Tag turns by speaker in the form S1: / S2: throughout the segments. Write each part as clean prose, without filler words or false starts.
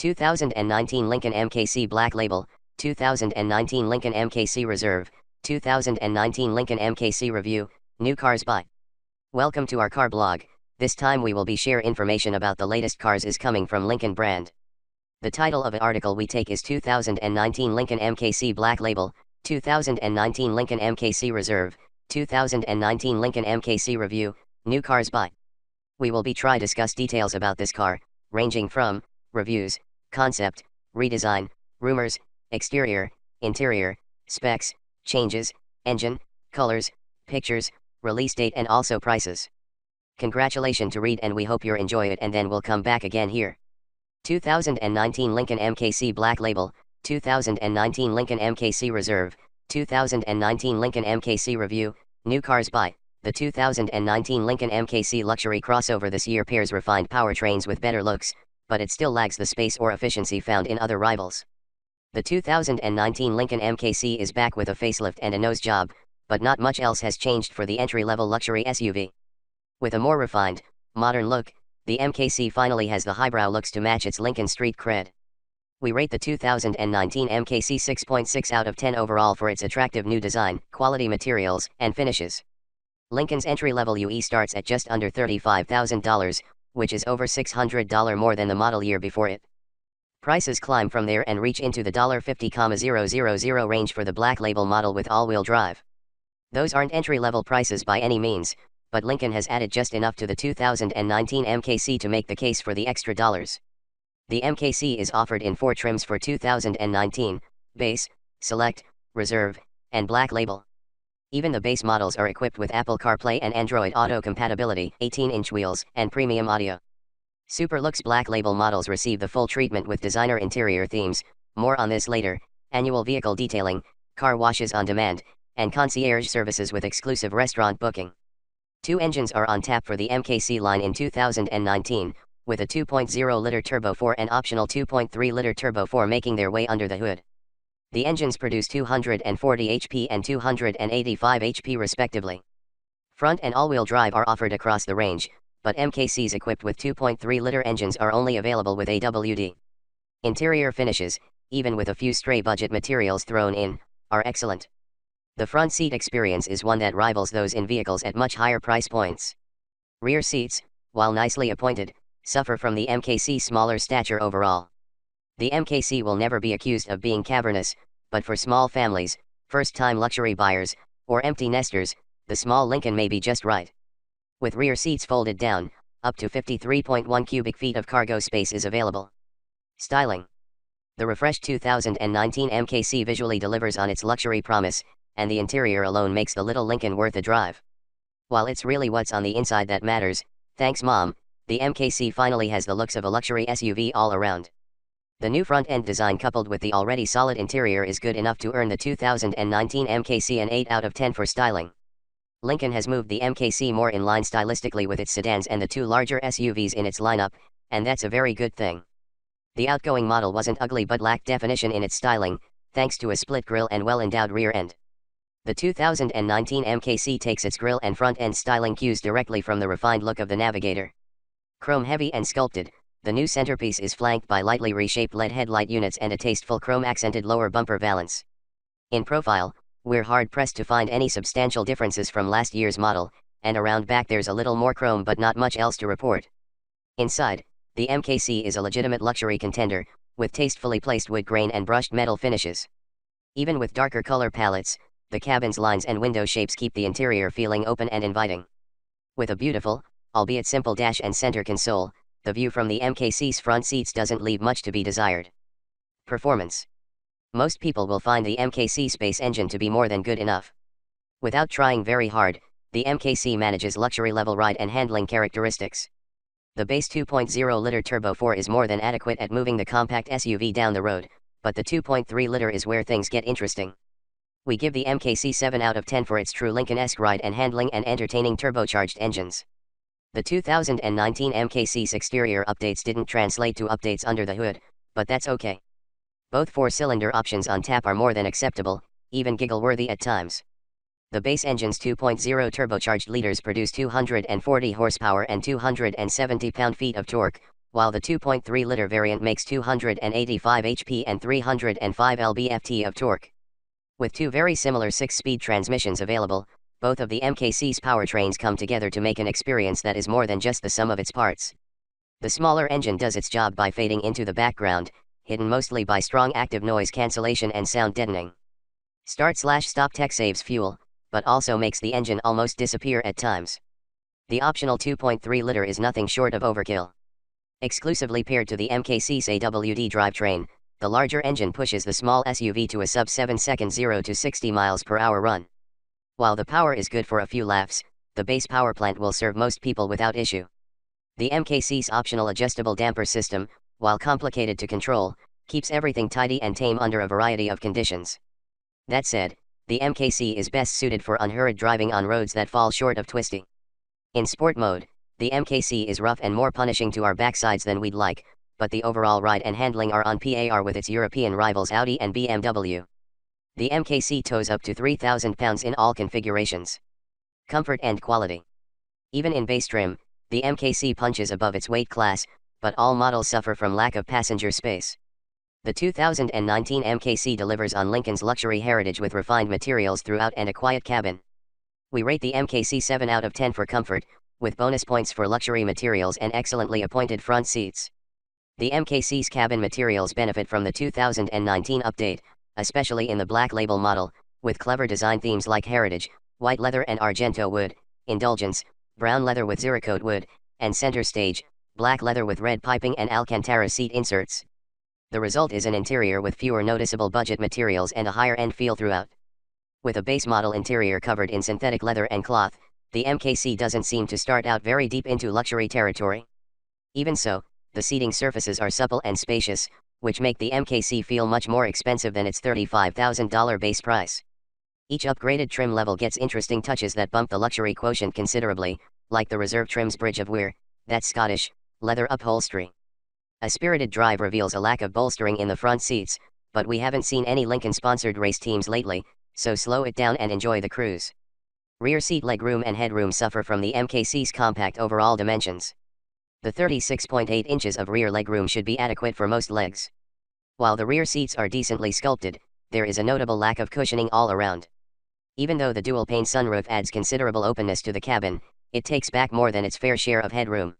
S1: 2019 Lincoln MKC Black Label, 2019 Lincoln MKC Reserve, 2019 Lincoln MKC Review, New Cars By. Welcome to our car blog. This time we will be share information about the latest cars is coming from Lincoln brand. The title of the article we take is 2019 Lincoln MKC Black Label, 2019 Lincoln MKC Reserve, 2019 Lincoln MKC Review, New Cars By. We will be try discuss details about this car, ranging from reviews, concept, redesign, rumors, exterior, interior, specs, changes, engine, colors, pictures, release date and also prices. Congratulations to read and we hope you enjoy it and then we'll come back again here. 2019 Lincoln MKC Black Label, 2019 Lincoln MKC Reserve, 2019 Lincoln MKC Review, New Cars By. The 2019 Lincoln MKC luxury crossover this year pairs refined powertrains with better looks, but it still lags the space or efficiency found in other rivals. The 2019 Lincoln MKC is back with a facelift and a nose job, but not much else has changed for the entry-level luxury SUV. With a more refined, modern look, the MKC finally has the highbrow looks to match its Lincoln street cred. We rate the 2019 MKC 6.6 out of 10 overall for its attractive new design, quality materials, and finishes. Lincoln's entry-level UE starts at just under $35,000, which is over $600 more than the model year before it. Prices climb from there and reach into the $50,000 range for the Black Label model with all-wheel drive. Those aren't entry-level prices by any means, but Lincoln has added just enough to the 2019 MKC to make the case for the extra dollars. The MKC is offered in 4 trims for 2019, Base, Select, Reserve, and Black Label. Even the base models are equipped with Apple CarPlay and Android Auto compatibility, 18-inch wheels, and premium audio. Super Looks Black Label models receive the full treatment with designer interior themes, more on this later, annual vehicle detailing, car washes on demand, and concierge services with exclusive restaurant booking. 2 engines are on tap for the MKC line in 2019, with a 2.0-liter Turbo 4 and optional 2.3-liter Turbo 4 making their way under the hood. The engines produce 240 HP and 285 HP respectively. Front and all-wheel drive are offered across the range, but MKCs equipped with 2.3-liter engines are only available with AWD. Interior finishes, even with a few stray budget materials thrown in, are excellent. The front seat experience is one that rivals those in vehicles at much higher price points. Rear seats, while nicely appointed, suffer from the MKC smaller stature overall. The MKC will never be accused of being cavernous, but for small families, first-time luxury buyers, or empty nesters, the small Lincoln may be just right. With rear seats folded down, up to 53.1 cubic feet of cargo space is available. Styling. The refreshed 2019 MKC visually delivers on its luxury promise, and the interior alone makes the little Lincoln worth a drive. While it's really what's on the inside that matters, thanks Mom, the MKC finally has the looks of a luxury SUV all around. The new front-end design coupled with the already solid interior is good enough to earn the 2019 MKC an 8 out of 10 for styling. Lincoln has moved the MKC more in line stylistically with its sedans and the 2 larger SUVs in its lineup, and that's a very good thing. The outgoing model wasn't ugly but lacked definition in its styling, thanks to a split grille and well-endowed rear end. The 2019 MKC takes its grille and front-end styling cues directly from the refined look of the Navigator. Chrome-heavy and sculpted, the new centerpiece is flanked by lightly reshaped LED headlight units and a tasteful chrome-accented lower bumper valance. In profile, we're hard-pressed to find any substantial differences from last year's model, and around back there's a little more chrome but not much else to report. Inside, the MKC is a legitimate luxury contender, with tastefully placed wood grain and brushed metal finishes. Even with darker color palettes, the cabin's lines and window shapes keep the interior feeling open and inviting. With a beautiful, albeit simple dash and center console, the view from the MKC's front seats doesn't leave much to be desired. Performance. Most people will find the MKC Space engine to be more than good enough. Without trying very hard, the MKC manages luxury-level ride and handling characteristics. The base 2.0-liter Turbo 4 is more than adequate at moving the compact SUV down the road, but the 2.3-liter is where things get interesting. We give the MKC 7 out of 10 for its true Lincoln-esque ride and handling and entertaining turbocharged engines. The 2019 MKC's exterior updates didn't translate to updates under the hood, but that's okay. Both 4-cylinder options on tap are more than acceptable, even giggle-worthy at times. The base engine's 2.0 turbocharged liters produce 240 horsepower and 270 pound-feet of torque, while the 2.3-liter variant makes 285 HP and 305 lb-ft of torque. With two very similar 6-speed transmissions available, both of the MKC's powertrains come together to make an experience that is more than just the sum of its parts. The smaller engine does its job by fading into the background, hidden mostly by strong active noise cancellation and sound deadening. Start/stop tech saves fuel, but also makes the engine almost disappear at times. The optional 2.3-liter is nothing short of overkill. Exclusively paired to the MKC's AWD drivetrain, the larger engine pushes the small SUV to a sub-7-second 0 to 60 miles per hour run. While the power is good for a few laps, the base power plant will serve most people without issue. The MKC's optional adjustable damper system, while complicated to control, keeps everything tidy and tame under a variety of conditions. That said, the MKC is best suited for unhurried driving on roads that fall short of twisting. In sport mode, the MKC is rough and more punishing to our backsides than we'd like, but the overall ride and handling are on par with its European rivals Audi and BMW. The MKC tows up to 3,000 pounds in all configurations. Comfort and quality. Even in base trim, the MKC punches above its weight class, but all models suffer from lack of passenger space. The 2019 MKC delivers on Lincoln's luxury heritage with refined materials throughout and a quiet cabin. We rate the MKC 7 out of 10 for comfort, with bonus points for luxury materials and excellently appointed front seats. The MKC's cabin materials benefit from the 2019 update, especially in the Black Label model, with clever design themes like heritage, white leather and argento wood, indulgence, brown leather with Cerakote wood, and center stage, black leather with red piping and Alcantara seat inserts. The result is an interior with fewer noticeable budget materials and a higher-end feel throughout. With a base model interior covered in synthetic leather and cloth, the MKC doesn't seem to start out very deep into luxury territory. Even so, the seating surfaces are supple and spacious, which make the MKC feel much more expensive than its $35,000 base price. Each upgraded trim level gets interesting touches that bump the luxury quotient considerably, like the Reserve trim's bridge of wear, that's Scottish, leather upholstery. A spirited drive reveals a lack of bolstering in the front seats, but we haven't seen any Lincoln-sponsored race teams lately, so slow it down and enjoy the cruise. Rear seat legroom and headroom suffer from the MKC's compact overall dimensions. The 36.8 inches of rear legroom should be adequate for most legs. While the rear seats are decently sculpted, there is a notable lack of cushioning all around. Even though the dual-pane sunroof adds considerable openness to the cabin, it takes back more than its fair share of headroom.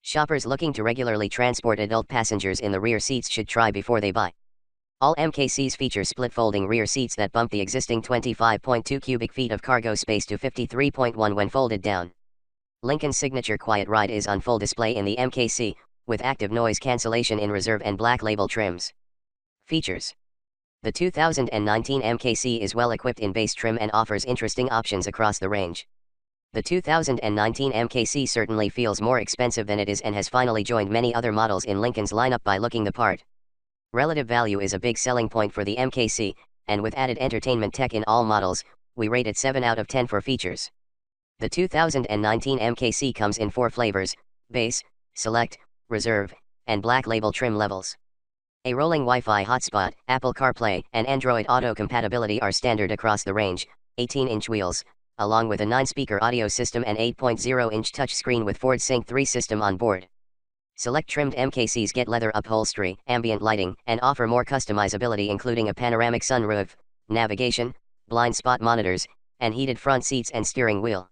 S1: Shoppers looking to regularly transport adult passengers in the rear seats should try before they buy. All MKCs feature split-folding rear seats that bump the existing 25.2 cubic feet of cargo space to 53.1 when folded down. Lincoln's signature quiet ride is on full display in the MKC, with active noise cancellation in Reserve and Black Label trims. Features. The 2019 MKC is well equipped in base trim and offers interesting options across the range. The 2019 MKC certainly feels more expensive than it is and has finally joined many other models in Lincoln's lineup by looking the part. Relative value is a big selling point for the MKC, and with added entertainment tech in all models, we rate it 7 out of 10 for features. The 2019 MKC comes in 4 flavors: Base, Select, Reserve, and Black Label trim levels. A rolling Wi-Fi hotspot, Apple CarPlay, and Android Auto compatibility are standard across the range. 18-inch wheels, along with a 9-speaker audio system and 8.0-inch touchscreen with Ford Sync 3 system on board. Select trimmed MKCs get leather upholstery, ambient lighting, and offer more customizability including a panoramic sunroof, navigation, blind spot monitors, and heated front seats and steering wheel.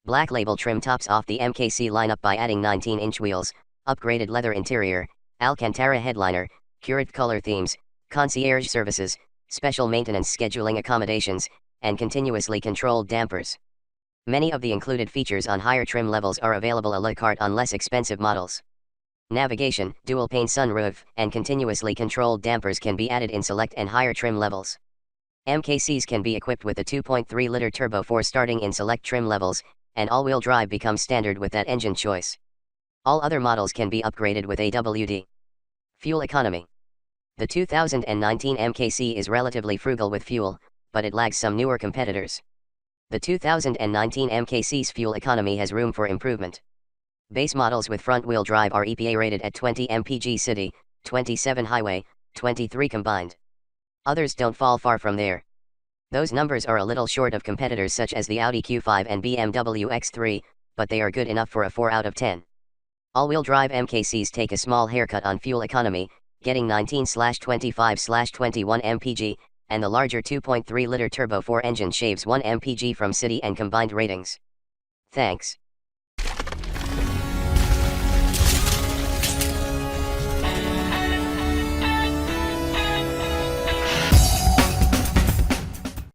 S1: Black Label trim tops off the MKC lineup by adding 19-inch wheels, upgraded leather interior, Alcantara headliner, curated color themes, concierge services, special maintenance scheduling accommodations, and continuously controlled dampers. Many of the included features on higher trim levels are available a la carte on less expensive models. Navigation, dual-pane sunroof, and continuously controlled dampers can be added in select and higher trim levels. MKCs can be equipped with a 2.3-liter turbo 4 starting in select trim levels, and all-wheel drive becomes standard with that engine choice. All other models can be upgraded with AWD. Fuel economy. The 2019 MKC is relatively frugal with fuel, but it lags some newer competitors. The 2019 MKC's fuel economy has room for improvement. Base models with front-wheel drive are EPA rated at 20 mpg city, 27 highway, 23 combined. Others don't fall far from there. Those numbers are a little short of competitors such as the Audi Q5 and BMW X3, but they are good enough for a 4 out of 10. All-wheel drive MKCs take a small haircut on fuel economy, getting 19/25/21 mpg, and the larger 2.3-liter turbo 4 engine shaves 1 mpg from city and combined ratings. Thanks.